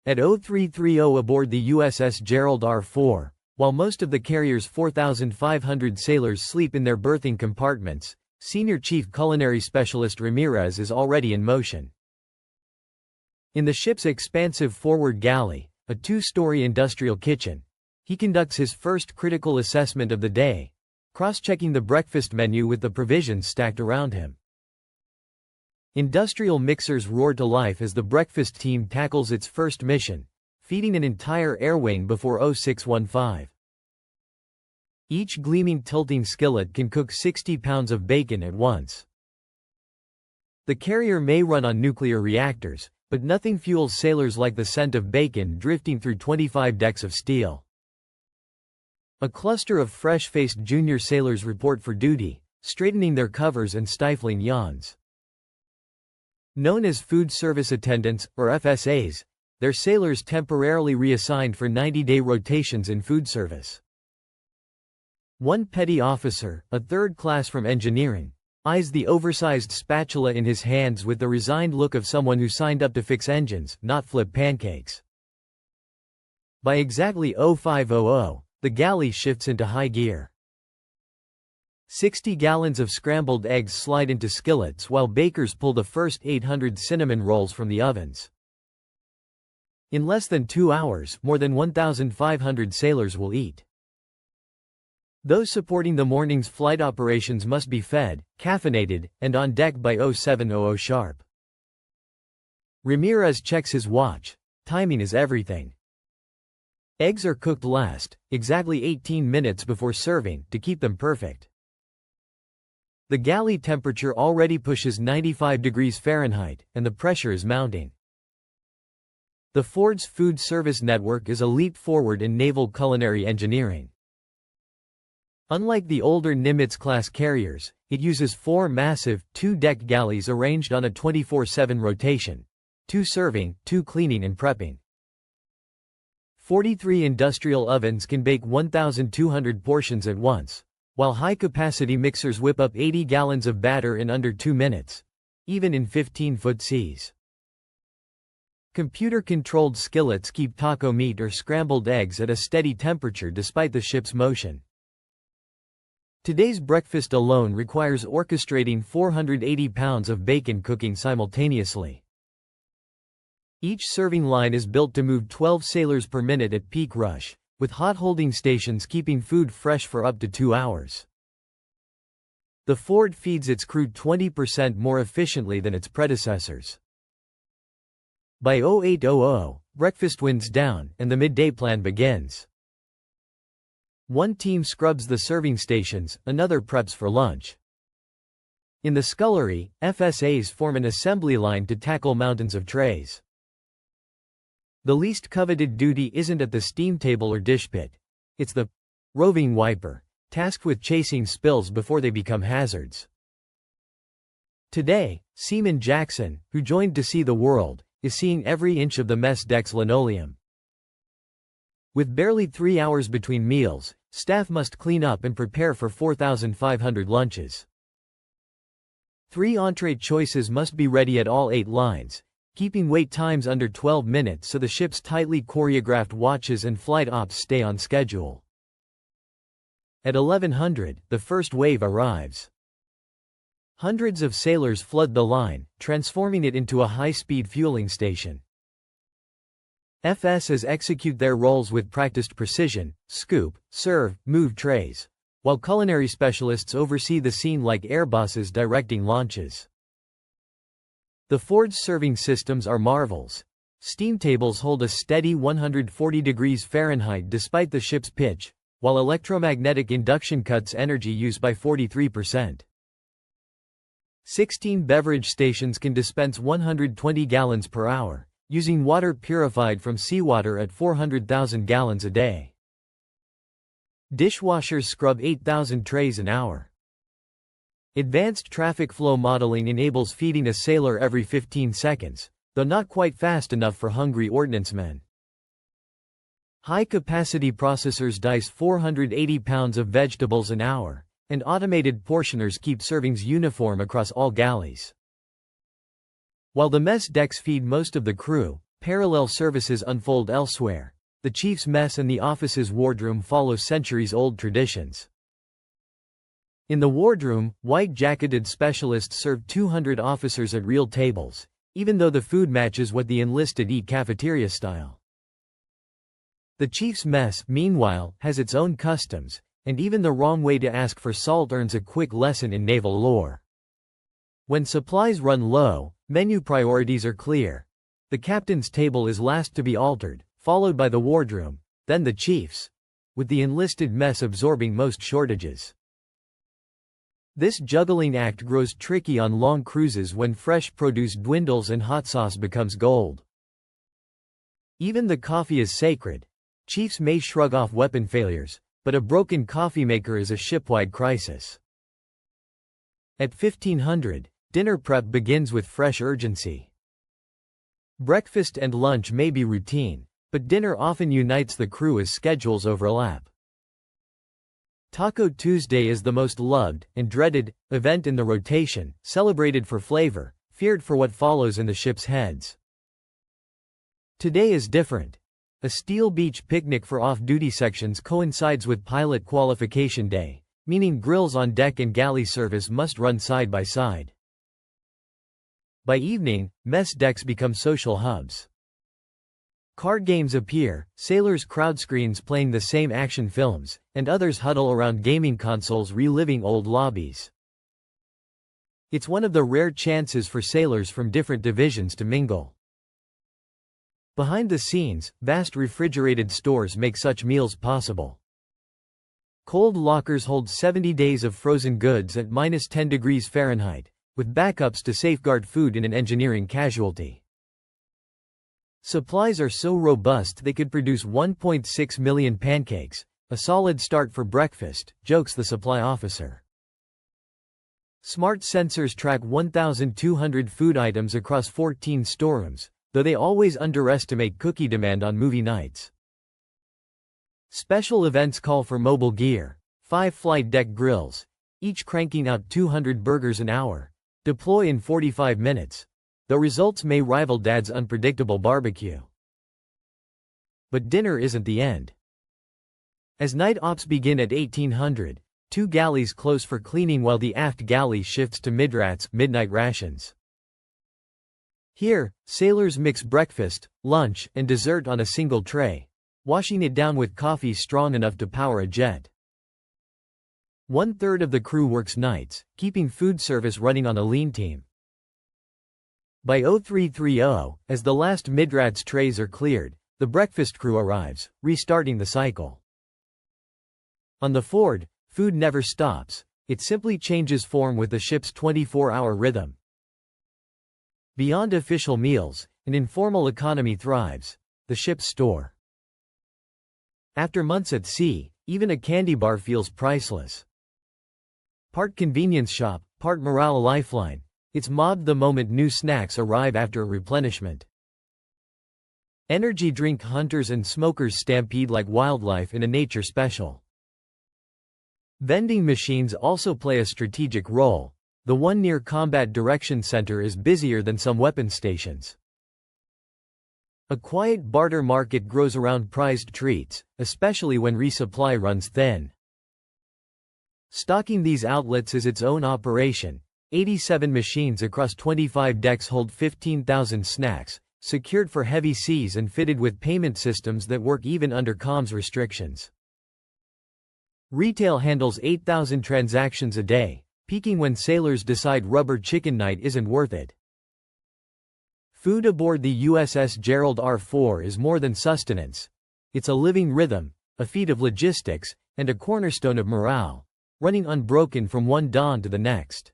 At 0330 aboard the USS Gerald R4, while most of the carrier's 4,500 sailors sleep in their berthing compartments, Senior Chief Culinary Specialist Ramirez is already in motion. In the ship's expansive forward galley, a two-story industrial kitchen, he conducts his first critical assessment of the day, cross-checking the breakfast menu with the provisions stacked around him. Industrial mixers roar to life as the breakfast team tackles its first mission, feeding an entire air wing before 0615. Each gleaming tilting skillet can cook 60 pounds of bacon at once. The carrier may run on nuclear reactors, but nothing fuels sailors like the scent of bacon drifting through 25 decks of steel. A cluster of fresh-faced junior sailors report for duty, straightening their covers and stifling yawns. Known as food service attendants, or FSAs, they're sailors temporarily reassigned for 90-day rotations in food service. One petty officer, a third class from engineering, eyes the oversized spatula in his hands with the resigned look of someone who signed up to fix engines, not flip pancakes. By exactly 0500, the galley shifts into high gear. 60 gallons of scrambled eggs slide into skillets while bakers pull the first 800 cinnamon rolls from the ovens. In less than 2 hours, more than 1,500 sailors will eat. Those supporting the morning's flight operations must be fed, caffeinated, and on deck by 0700 sharp. Ramirez checks his watch. Timing is everything. Eggs are cooked last, exactly 18 minutes before serving, to keep them perfect. The galley temperature already pushes 95 degrees Fahrenheit, and the pressure is mounting. The Ford's food service network is a leap forward in naval culinary engineering. Unlike the older Nimitz-class carriers, it uses 4 massive, 2-deck galleys arranged on a 24/7 rotation. 2 serving, 2 cleaning and prepping. 43 industrial ovens can bake 1,200 portions at once, while high-capacity mixers whip up 80 gallons of batter in under 2 minutes, even in 15-foot seas. Computer-controlled skillets keep taco meat or scrambled eggs at a steady temperature despite the ship's motion. Today's breakfast alone requires orchestrating 480 pounds of bacon cooking simultaneously. Each serving line is built to move 12 sailors per minute at peak rush, with hot holding stations keeping food fresh for up to 2 hours. The Ford feeds its crew 20% more efficiently than its predecessors. By 0800, breakfast winds down and the midday plan begins. One team scrubs the serving stations, another preps for lunch. In the scullery, FSAs form an assembly line to tackle mountains of trays. The least coveted duty isn't at the steam table or dish pit. It's the roving wiper, tasked with chasing spills before they become hazards. Today, Seaman Jackson, who joined to see the world, is seeing every inch of the mess deck's linoleum. With barely 3 hours between meals, staff must clean up and prepare for 4,500 lunches. 3 entree choices must be ready at all 8 lines, keeping wait times under 12 minutes so the ship's tightly choreographed watches and flight ops stay on schedule. At 1100, the first wave arrives. Hundreds of sailors flood the line, transforming it into a high-speed fueling station. FSs execute their roles with practiced precision, scoop, serve, move trays, while culinary specialists oversee the scene like air bosses directing launches. The Ford's serving systems are marvels. Steam tables hold a steady 140 degrees Fahrenheit despite the ship's pitch, while electromagnetic induction cuts energy use by 43%. 16 beverage stations can dispense 120 gallons per hour, using water purified from seawater at 400,000 gallons a day. Dishwashers scrub 8,000 trays an hour. Advanced traffic flow modeling enables feeding a sailor every 15 seconds, though not quite fast enough for hungry ordnancemen. High-capacity processors dice 480 pounds of vegetables an hour, and automated portioners keep servings uniform across all galleys. While the mess decks feed most of the crew, parallel services unfold elsewhere. The chief's mess and the office's wardroom follow centuries-old traditions. In the wardroom, white-jacketed specialists serve 200 officers at real tables, even though the food matches what the enlisted eat cafeteria style. The chief's mess, meanwhile, has its own customs, and even the wrong way to ask for salt earns a quick lesson in naval lore. When supplies run low, menu priorities are clear. The captain's table is last to be altered, followed by the wardroom, then the chief's, with the enlisted mess absorbing most shortages. This juggling act grows tricky on long cruises when fresh produce dwindles and hot sauce becomes gold. Even the coffee is sacred. Chiefs may shrug off weapon failures, but a broken coffee maker is a shipwide crisis. At 1500, dinner prep begins with fresh urgency. Breakfast and lunch may be routine, but dinner often unites the crew as schedules overlap. Taco Tuesday is the most loved and dreaded event in the rotation, celebrated for flavor, feared for what follows in the ship's heads. Today is different. A Steel Beach picnic for off-duty sections coincides with pilot qualification day, meaning grills on deck and galley service must run side by side. By evening, mess decks become social hubs. Card games appear, sailors crowd screens playing the same action films, and others huddle around gaming consoles reliving old lobbies. It's one of the rare chances for sailors from different divisions to mingle. Behind the scenes, vast refrigerated stores make such meals possible. Cold lockers hold 70 days of frozen goods at -10 degrees Fahrenheit, with backups to safeguard food in an engineering casualty. Supplies are so robust they could produce 1.6 million pancakes, a solid start for breakfast, jokes the supply officer. Smart sensors track 1,200 food items across 14 storerooms, though they always underestimate cookie demand on movie nights. Special events call for mobile gear, 5 flight deck grills, each cranking out 200 burgers an hour, deploy in 45 minutes, though results may rival Dad's unpredictable barbecue. But dinner isn't the end. As night ops begin at 1800, 2 galleys close for cleaning while the aft galley shifts to Midrats, midnight rations. Here, sailors mix breakfast, lunch, and dessert on a single tray, washing it down with coffee strong enough to power a jet. 1/3 of the crew works nights, keeping food service running on a lean team. By 0330, as the last Midrats trays are cleared, the breakfast crew arrives, restarting the cycle. On the Ford, food never stops, it simply changes form with the ship's 24-hour rhythm. Beyond official meals, an informal economy thrives, the ship's store. After months at sea, even a candy bar feels priceless. Part convenience shop, part morale lifeline, it's mobbed the moment new snacks arrive after replenishment. Energy drink hunters and smokers stampede like wildlife in a nature special. Vending machines also play a strategic role. The one near Combat Direction Center is busier than some weapon stations. A quiet barter market grows around prized treats, especially when resupply runs thin. Stocking these outlets is its own operation. 87 machines across 25 decks hold 15,000 snacks, secured for heavy seas and fitted with payment systems that work even under comms restrictions. Retail handles 8,000 transactions a day, peaking when sailors decide rubber chicken night isn't worth it. Food aboard the USS Gerald R4 is more than sustenance. It's a living rhythm, a feat of logistics, and a cornerstone of morale, running unbroken from one dawn to the next.